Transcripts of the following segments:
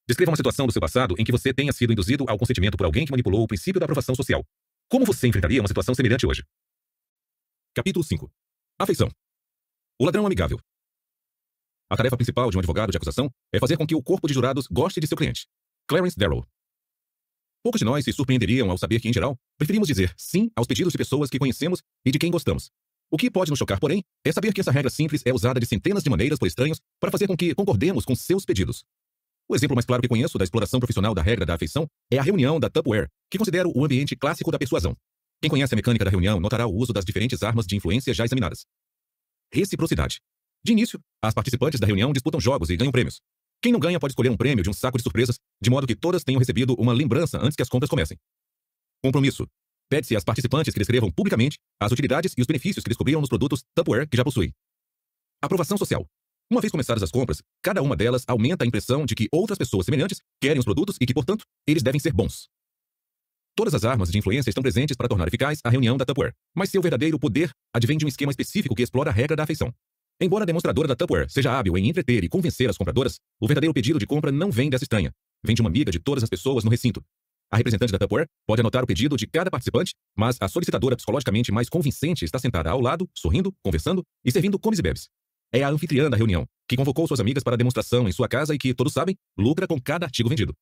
Descreva uma situação do seu passado em que você tenha sido induzido ao consentimento por alguém que manipulou o princípio da aprovação social. Como você enfrentaria uma situação semelhante hoje? Capítulo 5. Afeição. O ladrão amigável. A tarefa principal de um advogado de acusação é fazer com que o corpo de jurados goste de seu cliente. Clarence Darrow. Poucos de nós se surpreenderiam ao saber que, em geral, preferimos dizer sim aos pedidos de pessoas que conhecemos e de quem gostamos. O que pode nos chocar, porém, é saber que essa regra simples é usada de centenas de maneiras por estranhos para fazer com que concordemos com seus pedidos. O exemplo mais claro que conheço da exploração profissional da regra da afeição é a reunião da Tupperware, que considero o ambiente clássico da persuasão. Quem conhece a mecânica da reunião notará o uso das diferentes armas de influência já examinadas. Reciprocidade. De início, as participantes da reunião disputam jogos e ganham prêmios. Quem não ganha pode escolher um prêmio de um saco de surpresas, de modo que todas tenham recebido uma lembrança antes que as compras comecem. Compromisso. Pede-se às participantes que descrevam publicamente as utilidades e os benefícios que descobriram nos produtos Tupperware que já possuem. Aprovação social. Uma vez começadas as compras, cada uma delas aumenta a impressão de que outras pessoas semelhantes querem os produtos e que, portanto, eles devem ser bons. Todas as armas de influência estão presentes para tornar eficaz a reunião da Tupperware, mas seu verdadeiro poder advém de um esquema específico que explora a regra da afeição. Embora a demonstradora da Tupperware seja hábil em entreter e convencer as compradoras, o verdadeiro pedido de compra não vem dessa estranha. Vem de uma amiga de todas as pessoas no recinto. A representante da Tupperware pode anotar o pedido de cada participante, mas a solicitadora psicologicamente mais convincente está sentada ao lado, sorrindo, conversando e servindo comes e bebes. É a anfitriã da reunião, que convocou suas amigas para a demonstração em sua casa e que, todos sabem, lucra com cada artigo vendido.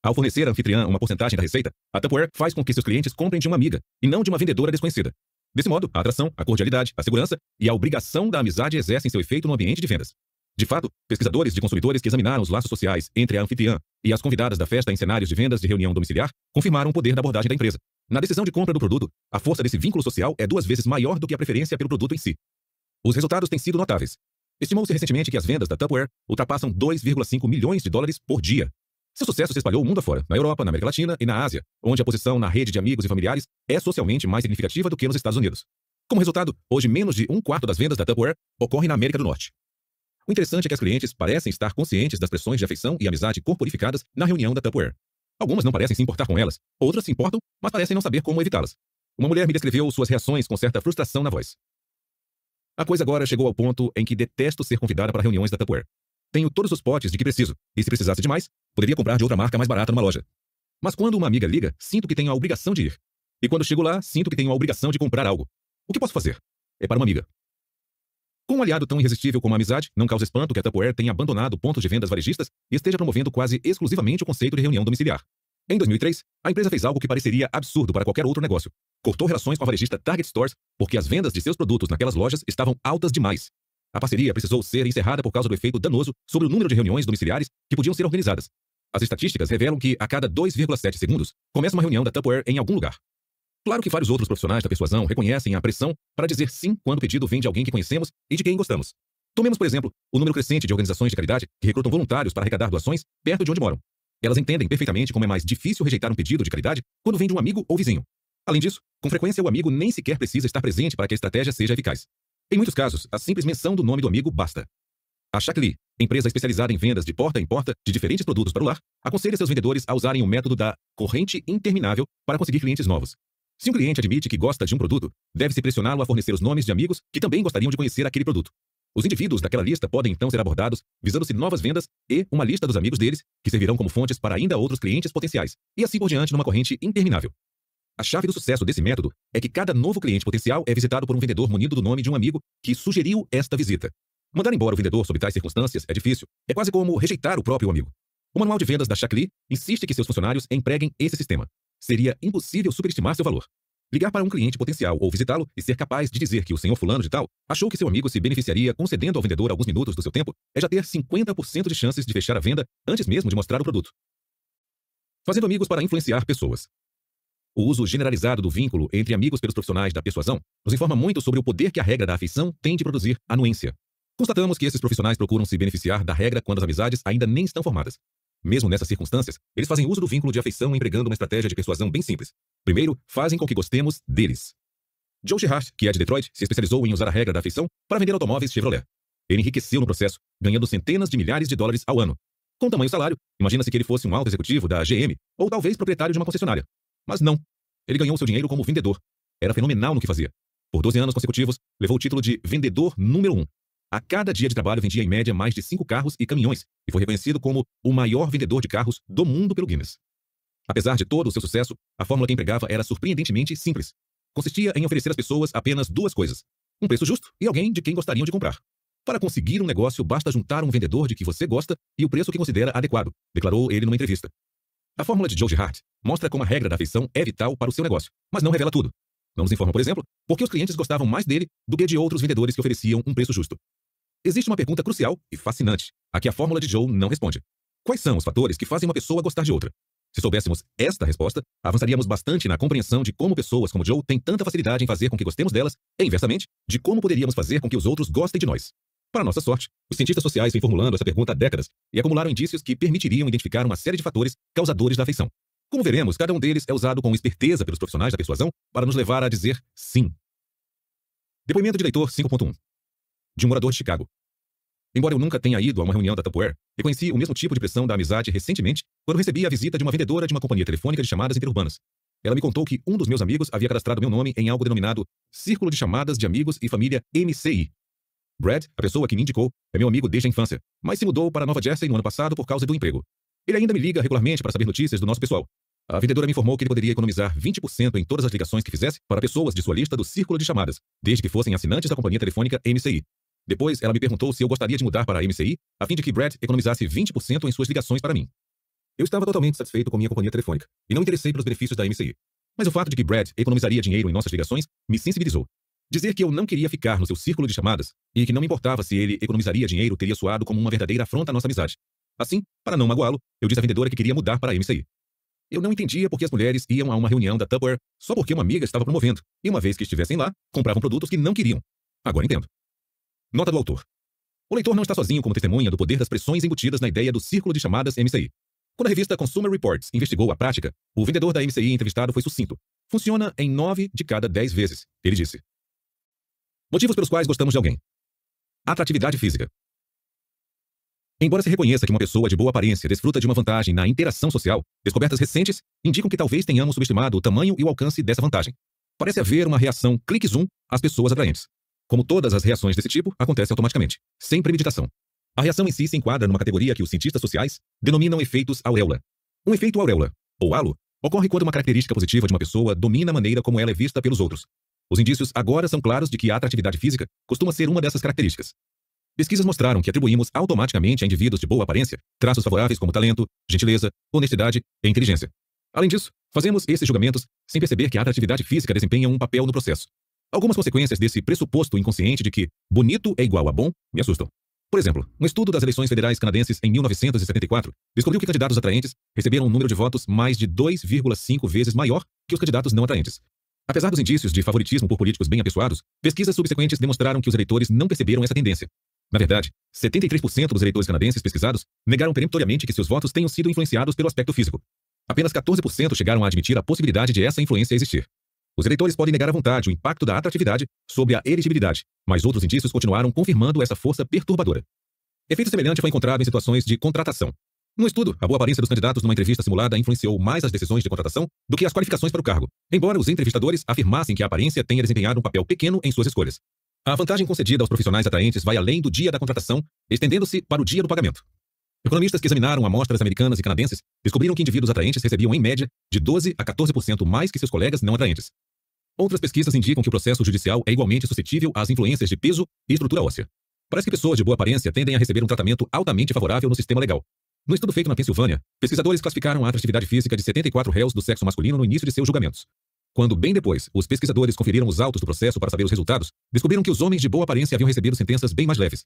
Ao fornecer à anfitriã uma porcentagem da receita, a Tupperware faz com que seus clientes comprem de uma amiga, e não de uma vendedora desconhecida. Desse modo, a atração, a cordialidade, a segurança e a obrigação da amizade exercem seu efeito no ambiente de vendas. De fato, pesquisadores de consumidores que examinaram os laços sociais entre a anfitriã e as convidadas da festa em cenários de vendas de reunião domiciliar confirmaram o poder da abordagem da empresa. Na decisão de compra do produto, a força desse vínculo social é 2 vezes maior do que a preferência pelo produto em si. Os resultados têm sido notáveis. Estimou-se recentemente que as vendas da Tupperware ultrapassam 2,5 milhões de dólares por dia. Seu sucesso se espalhou o mundo afora, na Europa, na América Latina e na Ásia, onde a posição na rede de amigos e familiares é socialmente mais significativa do que nos Estados Unidos. Como resultado, hoje menos de 1/4 das vendas da Tupperware ocorre na América do Norte. O interessante é que as clientes parecem estar conscientes das pressões de afeição e amizade corporificadas na reunião da Tupperware. Algumas não parecem se importar com elas, outras se importam, mas parecem não saber como evitá-las. Uma mulher me descreveu suas reações com certa frustração na voz. A coisa agora chegou ao ponto em que detesto ser convidada para reuniões da Tupperware. Tenho todos os potes de que preciso, e se precisasse de mais, poderia comprar de outra marca mais barata numa loja. Mas quando uma amiga liga, sinto que tenho a obrigação de ir. E quando chego lá, sinto que tenho a obrigação de comprar algo. O que posso fazer? É para uma amiga. Com um aliado tão irresistível como a amizade, não causa espanto que a Tupperware tenha abandonado pontos de vendas varejistas e esteja promovendo quase exclusivamente o conceito de reunião domiciliar. Em 2003, a empresa fez algo que pareceria absurdo para qualquer outro negócio. Cortou relações com a varejista Target Stores porque as vendas de seus produtos naquelas lojas estavam altas demais. A parceria precisou ser encerrada por causa do efeito danoso sobre o número de reuniões domiciliares que podiam ser organizadas. As estatísticas revelam que, a cada 2,7 segundos, começa uma reunião da Tupperware em algum lugar. Claro que vários outros profissionais da persuasão reconhecem a pressão para dizer sim quando o pedido vem de alguém que conhecemos e de quem gostamos. Tomemos, por exemplo, o número crescente de organizações de caridade que recrutam voluntários para arrecadar doações perto de onde moram. Elas entendem perfeitamente como é mais difícil rejeitar um pedido de caridade quando vem de um amigo ou vizinho. Além disso, com frequência o amigo nem sequer precisa estar presente para que a estratégia seja eficaz. Em muitos casos, a simples menção do nome do amigo basta. A Shaklee, empresa especializada em vendas de porta em porta de diferentes produtos para o lar, aconselha seus vendedores a usarem o método da corrente interminável para conseguir clientes novos. Se um cliente admite que gosta de um produto, deve-se pressioná-lo a fornecer os nomes de amigos que também gostariam de conhecer aquele produto. Os indivíduos daquela lista podem então ser abordados visando-se novas vendas e uma lista dos amigos deles, que servirão como fontes para ainda outros clientes potenciais, e assim por diante numa corrente interminável. A chave do sucesso desse método é que cada novo cliente potencial é visitado por um vendedor munido do nome de um amigo que sugeriu esta visita. Mandar embora o vendedor sob tais circunstâncias é difícil. É quase como rejeitar o próprio amigo. O manual de vendas da Shaklee insiste que seus funcionários empreguem esse sistema. Seria impossível superestimar seu valor. Ligar para um cliente potencial ou visitá-lo e ser capaz de dizer que o senhor fulano de tal achou que seu amigo se beneficiaria concedendo ao vendedor alguns minutos do seu tempo é já ter 50% de chances de fechar a venda antes mesmo de mostrar o produto. Fazendo amigos para influenciar pessoas. O uso generalizado do vínculo entre amigos pelos profissionais da persuasão nos informa muito sobre o poder que a regra da afeição tem de produzir anuência. Constatamos que esses profissionais procuram se beneficiar da regra quando as amizades ainda nem estão formadas. Mesmo nessas circunstâncias, eles fazem uso do vínculo de afeição empregando uma estratégia de persuasão bem simples. Primeiro, fazem com que gostemos deles. Joe Girard, que é de Detroit, se especializou em usar a regra da afeição para vender automóveis Chevrolet. Ele enriqueceu no processo, ganhando centenas de milhares de dólares ao ano. Com tamanho salário, imagina-se que ele fosse um alto executivo da GM ou talvez proprietário de uma concessionária. Mas não. Ele ganhou seu dinheiro como vendedor. Era fenomenal no que fazia. Por 12 anos consecutivos, levou o título de vendedor número 1. A cada dia de trabalho vendia em média mais de 5 carros e caminhões e foi reconhecido como o maior vendedor de carros do mundo pelo Guinness. Apesar de todo o seu sucesso, a fórmula que empregava era surpreendentemente simples. Consistia em oferecer às pessoas apenas duas coisas: um preço justo e alguém de quem gostariam de comprar. Para conseguir um negócio, basta juntar um vendedor de que você gosta e o preço que considera adequado, declarou ele numa entrevista. A fórmula de Joe Girard mostra como a regra da afeição é vital para o seu negócio, mas não revela tudo. Não nos informa, por exemplo, por que os clientes gostavam mais dele do que de outros vendedores que ofereciam um preço justo. Existe uma pergunta crucial e fascinante, a que a fórmula de Joe não responde. Quais são os fatores que fazem uma pessoa gostar de outra? Se soubéssemos esta resposta, avançaríamos bastante na compreensão de como pessoas como Joe têm tanta facilidade em fazer com que gostemos delas e, inversamente, de como poderíamos fazer com que os outros gostem de nós. Para nossa sorte, os cientistas sociais vêm formulando essa pergunta há décadas e acumularam indícios que permitiriam identificar uma série de fatores causadores da afeição. Como veremos, cada um deles é usado com esperteza pelos profissionais da persuasão para nos levar a dizer sim. Depoimento de leitor 5.1 de um morador de Chicago. Embora eu nunca tenha ido a uma reunião da Tupperware, reconheci o mesmo tipo de pressão da amizade recentemente quando recebi a visita de uma vendedora de uma companhia telefônica de chamadas interurbanas. Ela me contou que um dos meus amigos havia cadastrado meu nome em algo denominado Círculo de Chamadas de Amigos e Família MCI. Brad, a pessoa que me indicou, é meu amigo desde a infância, mas se mudou para Nova Jersey no ano passado por causa do emprego. Ele ainda me liga regularmente para saber notícias do nosso pessoal. A vendedora me informou que ele poderia economizar 20% em todas as ligações que fizesse para pessoas de sua lista do Círculo de Chamadas, desde que fossem assinantes da companhia telefônica MCI. Depois, ela me perguntou se eu gostaria de mudar para a MCI, a fim de que Brad economizasse 20% em suas ligações para mim. Eu estava totalmente satisfeito com minha companhia telefônica, e não me interessei pelos benefícios da MCI. Mas o fato de que Brad economizaria dinheiro em nossas ligações me sensibilizou. Dizer que eu não queria ficar no seu círculo de chamadas, e que não me importava se ele economizaria dinheiro teria soado como uma verdadeira afronta à nossa amizade. Assim, para não magoá-lo, eu disse à vendedora que queria mudar para a MCI. Eu não entendia por que as mulheres iam a uma reunião da Tupperware só porque uma amiga estava promovendo, e uma vez que estivessem lá, compravam produtos que não queriam. Agora entendo. Nota do autor. O leitor não está sozinho como testemunha do poder das pressões embutidas na ideia do círculo de chamadas MCI. Quando a revista Consumer Reports investigou a prática, o vendedor da MCI entrevistado foi sucinto. Funciona em 9 de cada 10 vezes, ele disse. Motivos pelos quais gostamos de alguém. Atratividade física. Embora se reconheça que uma pessoa de boa aparência desfruta de uma vantagem na interação social, descobertas recentes indicam que talvez tenhamos subestimado o tamanho e o alcance dessa vantagem. Parece haver uma reação clique-zoom às pessoas atraentes. Como todas as reações desse tipo, acontece automaticamente, sem premeditação. A reação em si se enquadra numa categoria que os cientistas sociais denominam efeitos auréola. Um efeito auréola, ou halo, ocorre quando uma característica positiva de uma pessoa domina a maneira como ela é vista pelos outros. Os indícios agora são claros de que a atratividade física costuma ser uma dessas características. Pesquisas mostraram que atribuímos automaticamente a indivíduos de boa aparência traços favoráveis como talento, gentileza, honestidade e inteligência. Além disso, fazemos esses julgamentos sem perceber que a atratividade física desempenha um papel no processo. Algumas consequências desse pressuposto inconsciente de que bonito é igual a bom me assustam. Por exemplo, um estudo das eleições federais canadenses em 1974 descobriu que candidatos atraentes receberam um número de votos mais de 2,5 vezes maior que os candidatos não atraentes. Apesar dos indícios de favoritismo por políticos bem apessoados, pesquisas subsequentes demonstraram que os eleitores não perceberam essa tendência. Na verdade, 73% dos eleitores canadenses pesquisados negaram peremptoriamente que seus votos tenham sido influenciados pelo aspecto físico. Apenas 14% chegaram a admitir a possibilidade de essa influência existir. Os eleitores podem negar à vontade o impacto da atratividade sobre a elegibilidade, mas outros indícios continuaram confirmando essa força perturbadora. Efeito semelhante foi encontrado em situações de contratação. No estudo, a boa aparência dos candidatos numa entrevista simulada influenciou mais as decisões de contratação do que as qualificações para o cargo, embora os entrevistadores afirmassem que a aparência tenha desempenhado um papel pequeno em suas escolhas. A vantagem concedida aos profissionais atraentes vai além do dia da contratação, estendendo-se para o dia do pagamento. Economistas que examinaram amostras americanas e canadenses descobriram que indivíduos atraentes recebiam, em média, de 12 a 14% mais que seus colegas não atraentes. Outras pesquisas indicam que o processo judicial é igualmente suscetível às influências de peso e estrutura óssea. Parece que pessoas de boa aparência tendem a receber um tratamento altamente favorável no sistema legal. No estudo feito na Pensilvânia, pesquisadores classificaram a atratividade física de 74 réus do sexo masculino no início de seus julgamentos. Quando, bem depois, os pesquisadores conferiram os autos do processo para saber os resultados, descobriram que os homens de boa aparência haviam recebido sentenças bem mais leves.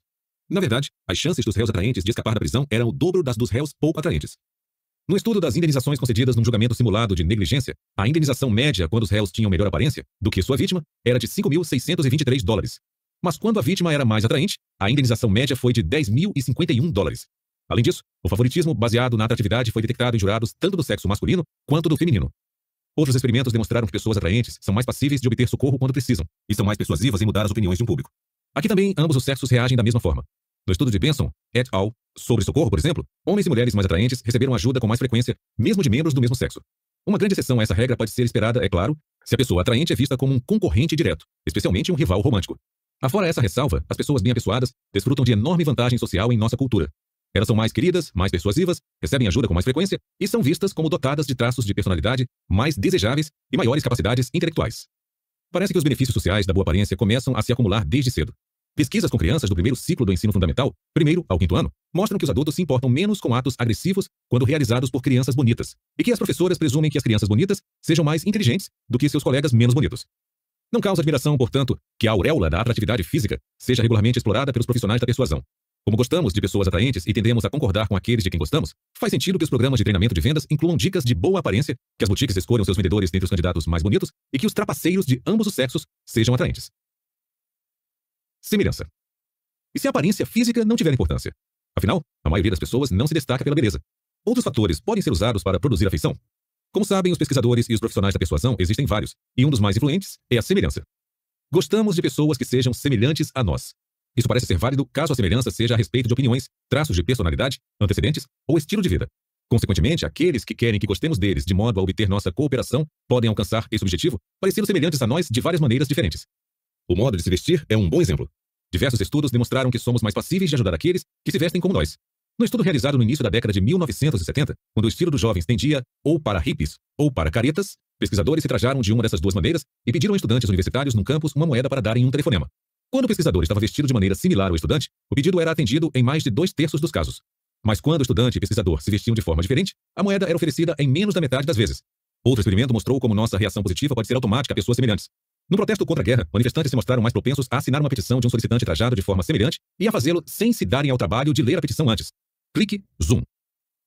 Na verdade, as chances dos réus atraentes de escapar da prisão eram o dobro das dos réus pouco atraentes. No estudo das indenizações concedidas num julgamento simulado de negligência, a indenização média quando os réus tinham melhor aparência do que sua vítima era de $5.623. Mas quando a vítima era mais atraente, a indenização média foi de $10.051. Além disso, o favoritismo baseado na atratividade foi detectado em jurados tanto do sexo masculino quanto do feminino. Outros experimentos demonstraram que pessoas atraentes são mais passíveis de obter socorro quando precisam e são mais persuasivas em mudar as opiniões de um público. Aqui também ambos os sexos reagem da mesma forma. No estudo de Benson et al. Sobre socorro, por exemplo, homens e mulheres mais atraentes receberam ajuda com mais frequência, mesmo de membros do mesmo sexo. Uma grande exceção a essa regra pode ser esperada, é claro, se a pessoa atraente é vista como um concorrente direto, especialmente um rival romântico. Afora essa ressalva, as pessoas bem apessoadas desfrutam de enorme vantagem social em nossa cultura. Elas são mais queridas, mais persuasivas, recebem ajuda com mais frequência e são vistas como dotadas de traços de personalidade mais desejáveis e maiores capacidades intelectuais. Parece que os benefícios sociais da boa aparência começam a se acumular desde cedo. Pesquisas com crianças do primeiro ciclo do ensino fundamental, primeiro ao quinto ano, mostram que os adultos se importam menos com atos agressivos quando realizados por crianças bonitas, e que as professoras presumem que as crianças bonitas sejam mais inteligentes do que seus colegas menos bonitos. Não causa admiração, portanto, que a auréola da atratividade física seja regularmente explorada pelos profissionais da persuasão. Como gostamos de pessoas atraentes e tendemos a concordar com aqueles de quem gostamos, faz sentido que os programas de treinamento de vendas incluam dicas de boa aparência, que as boutiques escolham seus vendedores dentre os candidatos mais bonitos e que os trapaceiros de ambos os sexos sejam atraentes. Semelhança. E se a aparência física não tiver importância? Afinal, a maioria das pessoas não se destaca pela beleza. Outros fatores podem ser usados para produzir afeição. Como sabem os pesquisadores e os profissionais da persuasão, existem vários, e um dos mais influentes é a semelhança. Gostamos de pessoas que sejam semelhantes a nós. Isso parece ser válido caso a semelhança seja a respeito de opiniões, traços de personalidade, antecedentes ou estilo de vida. Consequentemente, aqueles que querem que gostemos deles de modo a obter nossa cooperação podem alcançar esse objetivo parecendo semelhantes a nós de várias maneiras diferentes. O modo de se vestir é um bom exemplo. Diversos estudos demonstraram que somos mais passíveis de ajudar aqueles que se vestem como nós. No estudo realizado no início da década de 1970, quando o estilo dos jovens tendia ou para hippies ou para caretas, pesquisadores se trajaram de uma dessas duas maneiras e pediram a estudantes universitários num campus uma moeda para darem um telefonema. Quando o pesquisador estava vestido de maneira similar ao estudante, o pedido era atendido em mais de 2/3 dos casos. Mas quando o estudante e pesquisador se vestiam de forma diferente, a moeda era oferecida em menos da metade das vezes. Outro experimento mostrou como nossa reação positiva pode ser automática a pessoas semelhantes. No protesto contra a guerra, manifestantes se mostraram mais propensos a assinar uma petição de um solicitante trajado de forma semelhante e a fazê-lo sem se darem ao trabalho de ler a petição antes. Clique, zoom.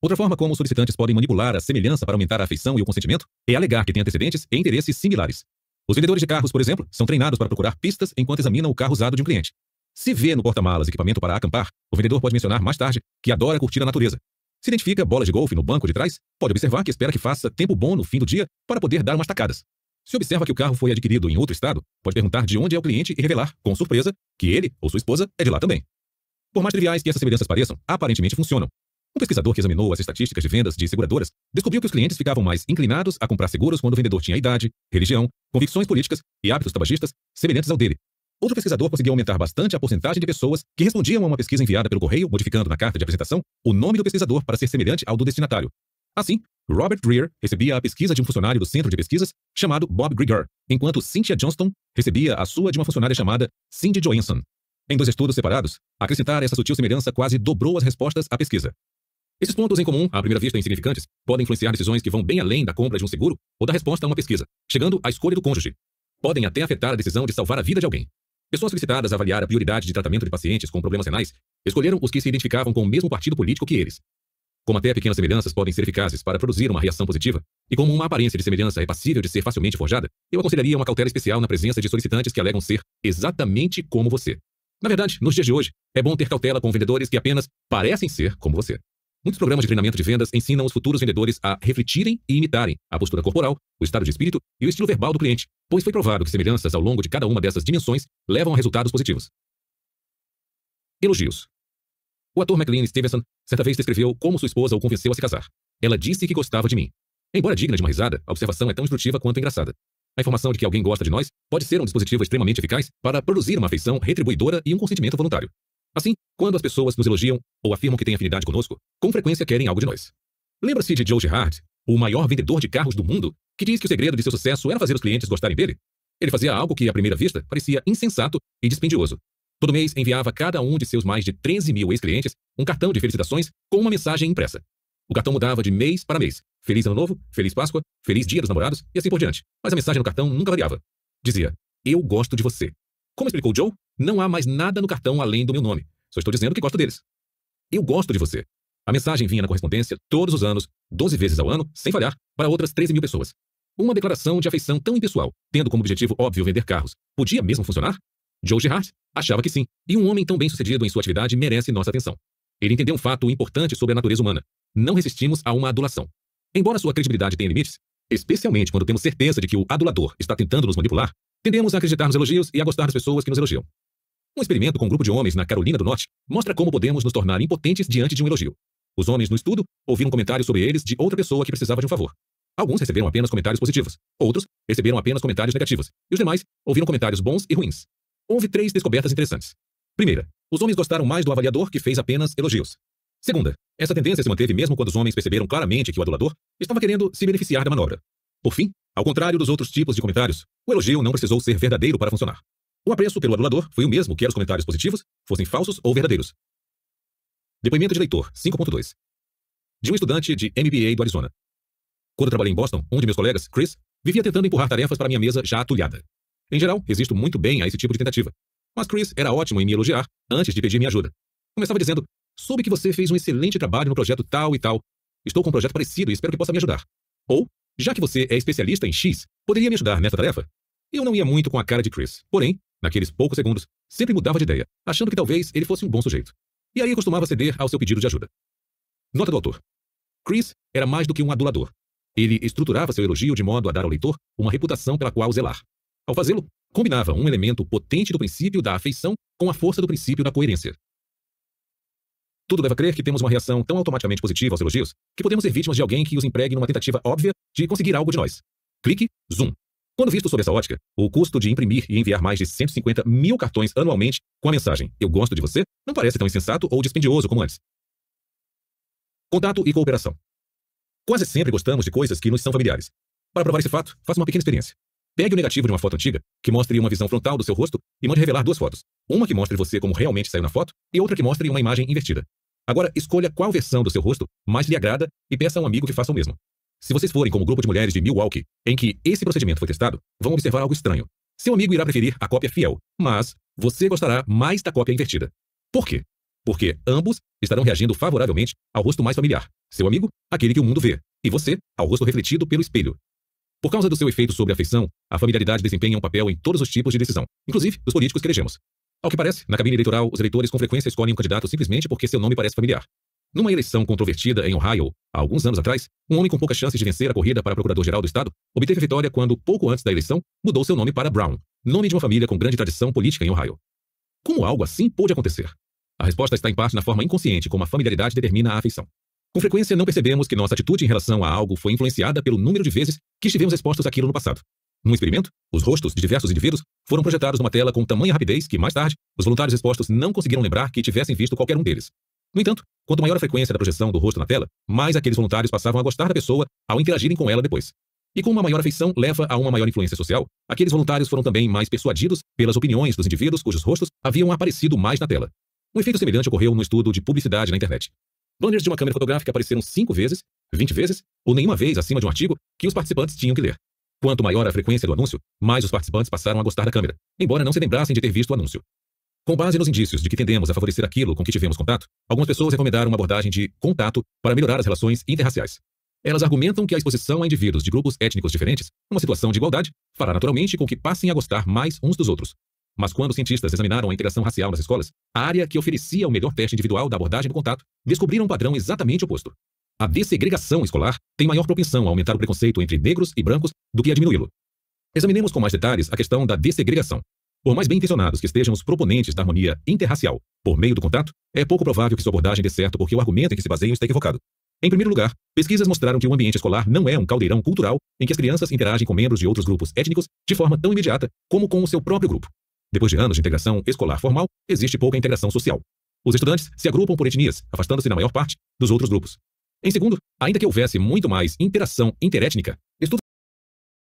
Outra forma como os solicitantes podem manipular a semelhança para aumentar a afeição e o consentimento é alegar que têm antecedentes e interesses similares. Os vendedores de carros, por exemplo, são treinados para procurar pistas enquanto examinam o carro usado de um cliente. Se vê no porta-malas equipamento para acampar, o vendedor pode mencionar mais tarde que adora curtir a natureza. Se identifica bolas de golfe no banco de trás, pode observar que espera que faça tempo bom no fim do dia para poder dar umas tacadas. Se observa que o carro foi adquirido em outro estado, pode perguntar de onde é o cliente e revelar, com surpresa, que ele ou sua esposa é de lá também. Por mais triviais que essas semelhanças pareçam, aparentemente funcionam. Um pesquisador que examinou as estatísticas de vendas de seguradoras descobriu que os clientes ficavam mais inclinados a comprar seguros quando o vendedor tinha idade, religião, convicções políticas e hábitos tabagistas semelhantes ao dele. Outro pesquisador conseguiu aumentar bastante a porcentagem de pessoas que respondiam a uma pesquisa enviada pelo correio, modificando na carta de apresentação o nome do pesquisador para ser semelhante ao do destinatário. Assim, Robert Greer recebia a pesquisa de um funcionário do centro de pesquisas chamado Bob Grieger, enquanto Cynthia Johnston recebia a sua de uma funcionária chamada Cindy Johansson. Em 2 estudos separados, acrescentar essa sutil semelhança quase dobrou as respostas à pesquisa. Esses pontos em comum, à primeira vista insignificantes, podem influenciar decisões que vão bem além da compra de um seguro ou da resposta a uma pesquisa, chegando à escolha do cônjuge. Podem até afetar a decisão de salvar a vida de alguém. Pessoas solicitadas a avaliar a prioridade de tratamento de pacientes com problemas renais escolheram os que se identificavam com o mesmo partido político que eles. Como até pequenas semelhanças podem ser eficazes para produzir uma reação positiva, e como uma aparência de semelhança é passível de ser facilmente forjada, eu aconselharia uma cautela especial na presença de solicitantes que alegam ser exatamente como você. Na verdade, nos dias de hoje, é bom ter cautela com vendedores que apenas parecem ser como você. Muitos programas de treinamento de vendas ensinam os futuros vendedores a refletirem e imitarem a postura corporal, o estado de espírito e o estilo verbal do cliente, pois foi provado que semelhanças ao longo de cada uma dessas dimensões levam a resultados positivos. Elogios. O ator McLean Stevenson certa vez descreveu como sua esposa o convenceu a se casar. Ela disse que gostava de mim. Embora digna de uma risada, a observação é tão instrutiva quanto engraçada. A informação de que alguém gosta de nós pode ser um dispositivo extremamente eficaz para produzir uma afeição retribuidora e um consentimento voluntário. Assim, quando as pessoas nos elogiam ou afirmam que têm afinidade conosco, com frequência querem algo de nós. Lembra-se de Joe Girard, o maior vendedor de carros do mundo, que diz que o segredo de seu sucesso era fazer os clientes gostarem dele? Ele fazia algo que, à primeira vista, parecia insensato e dispendioso. Todo mês enviava a cada um de seus mais de 13 mil ex-clientes um cartão de felicitações com uma mensagem impressa. O cartão mudava de mês para mês. Feliz Ano Novo, Feliz Páscoa, Feliz Dia dos Namorados e assim por diante. Mas a mensagem no cartão nunca variava. Dizia, eu gosto de você. Como explicou Joe, não há mais nada no cartão além do meu nome. Só estou dizendo que gosto deles. Eu gosto de você. A mensagem vinha na correspondência todos os anos, 12 vezes ao ano, sem falhar, para outras 13 mil pessoas. Uma declaração de afeição tão impessoal, tendo como objetivo óbvio vender carros, podia mesmo funcionar? Joe Girard achava que sim, e um homem tão bem-sucedido em sua atividade merece nossa atenção. Ele entendeu um fato importante sobre a natureza humana. Não resistimos a uma adulação. Embora sua credibilidade tenha limites, especialmente quando temos certeza de que o adulador está tentando nos manipular, tendemos a acreditar nos elogios e a gostar das pessoas que nos elogiam. Um experimento com um grupo de homens na Carolina do Norte mostra como podemos nos tornar impotentes diante de um elogio. Os homens no estudo ouviram comentários sobre eles de outra pessoa que precisava de um favor. Alguns receberam apenas comentários positivos, outros receberam apenas comentários negativos, e os demais ouviram comentários bons e ruins. Houve 3 descobertas interessantes. Primeira, os homens gostaram mais do avaliador que fez apenas elogios. Segunda, essa tendência se manteve mesmo quando os homens perceberam claramente que o adulador estava querendo se beneficiar da manobra. Por fim, ao contrário dos outros tipos de comentários, o elogio não precisou ser verdadeiro para funcionar. O apreço pelo adulador foi o mesmo quer os comentários positivos fossem falsos ou verdadeiros. Depoimento de leitor 5.2 de um estudante de MBA do Arizona. Quando trabalhei em Boston, um de meus colegas, Chris, vivia tentando empurrar tarefas para minha mesa já atulhada. Em geral, resisto muito bem a esse tipo de tentativa. Mas Chris era ótimo em me elogiar antes de pedir minha ajuda. Começava dizendo: soube que você fez um excelente trabalho no projeto tal e tal. Estou com um projeto parecido e espero que possa me ajudar. Ou, já que você é especialista em X, poderia me ajudar nessa tarefa? Eu não ia muito com a cara de Chris. Porém, naqueles poucos segundos, sempre mudava de ideia, achando que talvez ele fosse um bom sujeito. E aí costumava ceder ao seu pedido de ajuda. Nota do autor. Chris era mais do que um adulador. Ele estruturava seu elogio de modo a dar ao leitor uma reputação pela qual zelar. Ao fazê-lo, combinava um elemento potente do princípio da afeição com a força do princípio da coerência. Tudo leva a crer que temos uma reação tão automaticamente positiva aos elogios que podemos ser vítimas de alguém que os empregue numa tentativa óbvia de conseguir algo de nós. Clique, zoom. Quando visto sob essa ótica, o custo de imprimir e enviar mais de 150 mil cartões anualmente com a mensagem "Eu gosto de você" não parece tão insensato ou dispendioso como antes. Contato e cooperação. Quase sempre gostamos de coisas que nos são familiares. Para provar esse fato, faça uma pequena experiência. Pegue o negativo de uma foto antiga, que mostre uma visão frontal do seu rosto, e mande revelar 2 fotos. Uma que mostre você como realmente saiu na foto, e outra que mostre uma imagem invertida. Agora, escolha qual versão do seu rosto mais lhe agrada e peça a um amigo que faça o mesmo. Se vocês forem como o grupo de mulheres de Milwaukee, em que esse procedimento foi testado, vão observar algo estranho. Seu amigo irá preferir a cópia fiel, mas você gostará mais da cópia invertida. Por quê? Porque ambos estarão reagindo favoravelmente ao rosto mais familiar. Seu amigo, aquele que o mundo vê, e você, ao rosto refletido pelo espelho. Por causa do seu efeito sobre a afeição, a familiaridade desempenha um papel em todos os tipos de decisão, inclusive dos políticos que elegemos. Ao que parece, na cabine eleitoral, os eleitores com frequência escolhem um candidato simplesmente porque seu nome parece familiar. Numa eleição controvertida em Ohio, há alguns anos atrás, um homem com poucas chances de vencer a corrida para procurador-geral do estado obteve a vitória quando, pouco antes da eleição, mudou seu nome para Brown, nome de uma família com grande tradição política em Ohio. Como algo assim pôde acontecer? A resposta está em parte na forma inconsciente como a familiaridade determina a afeição. Com frequência, não percebemos que nossa atitude em relação a algo foi influenciada pelo número de vezes que estivemos expostos àquilo no passado. Num experimento, os rostos de diversos indivíduos foram projetados numa tela com tamanha rapidez que, mais tarde, os voluntários expostos não conseguiram lembrar que tivessem visto qualquer um deles. No entanto, quanto maior a frequência da projeção do rosto na tela, mais aqueles voluntários passavam a gostar da pessoa ao interagirem com ela depois. E com uma maior afeição leva a uma maior influência social, aqueles voluntários foram também mais persuadidos pelas opiniões dos indivíduos cujos rostos haviam aparecido mais na tela. Um efeito semelhante ocorreu no estudo de publicidade na internet. Banners de uma câmera fotográfica apareceram 5 vezes, 20 vezes, ou nenhuma vez acima de um artigo que os participantes tinham que ler. Quanto maior a frequência do anúncio, mais os participantes passaram a gostar da câmera, embora não se lembrassem de ter visto o anúncio. Com base nos indícios de que tendemos a favorecer aquilo com que tivemos contato, algumas pessoas recomendaram uma abordagem de contato para melhorar as relações interraciais. Elas argumentam que a exposição a indivíduos de grupos étnicos diferentes, numa situação de igualdade, fará naturalmente com que passem a gostar mais uns dos outros. Mas quando os cientistas examinaram a integração racial nas escolas, a área que oferecia o melhor teste individual da abordagem do contato, descobriram um padrão exatamente oposto. A dessegregação escolar tem maior propensão a aumentar o preconceito entre negros e brancos do que a diminuí-lo. Examinemos com mais detalhes a questão da dessegregação. Por mais bem-intencionados que estejam os proponentes da harmonia interracial por meio do contato, é pouco provável que sua abordagem dê certo porque o argumento em que se baseiam está equivocado. Em primeiro lugar, pesquisas mostraram que o ambiente escolar não é um caldeirão cultural em que as crianças interagem com membros de outros grupos étnicos de forma tão imediata como com o seu próprio grupo. Depois de anos de integração escolar formal, existe pouca integração social. Os estudantes se agrupam por etnias, afastando-se na maior parte dos outros grupos. Em segundo, ainda que houvesse muito mais interação interétnica, estudos